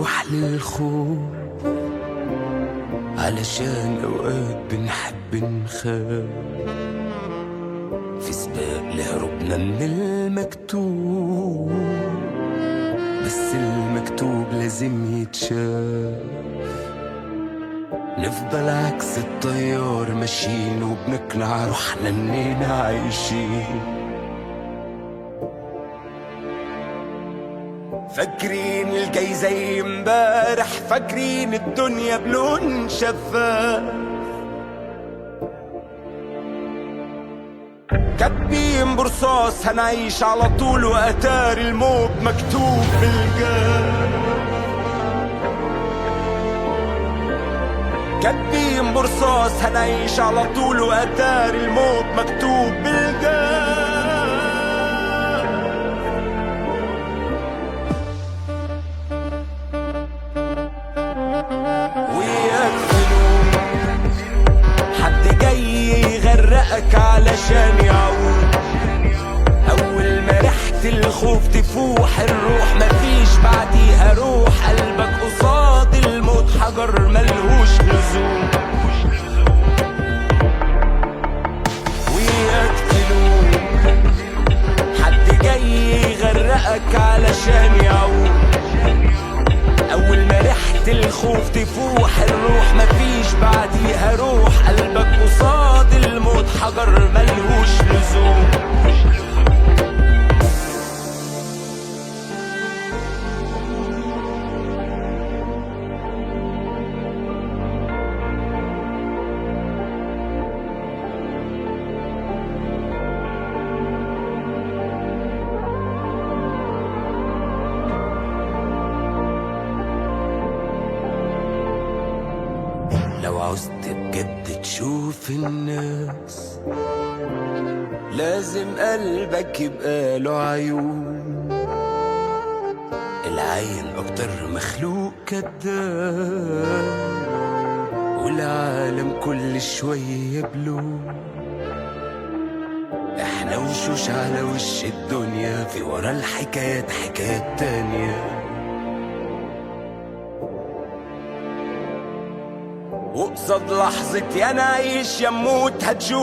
بنروح للخوف علشان اوقات بنحب نخاف في سباق لهروبنا من المكتوب، بس المكتوب لازم يتشاف. نفضل عكس التيار ماشيين وبنقنع روحنا اننا عايشين، فاكرين الجاي زي امبارح، فاكرين الدنيا بلون شفاف، كاتبين برصاص هنعيش على طول واتاري الموت مكتوب بالجاف، كاتبين برصاص هنعيش على طول واتاري الموت مكتوب بالجاف. حد جاي يغرقك علشان يعود، اول ما ريحة الخوف تفوح الروح مفيش بعديها روح، قلبك قصاد الموت حجر ملهوش لزوم، وياك تلوم حد جاي يغرقك علشان يعود، اول ما ريحة الخوف تفوح الروح مفيش بعديها روح، قلبك قصاد الموت حجر ملهوش لزوم. لو عوزت بجد تشوف الناس لازم قلبك يبقى له عيون، العين اكتر مخلوق كداب والعالم كل شوية بلون، احنا وشوش على وش الدنيا في ورا الحكايات حكايات تانية، وقصاد لحظة يا نعيش يا نموت هتشوف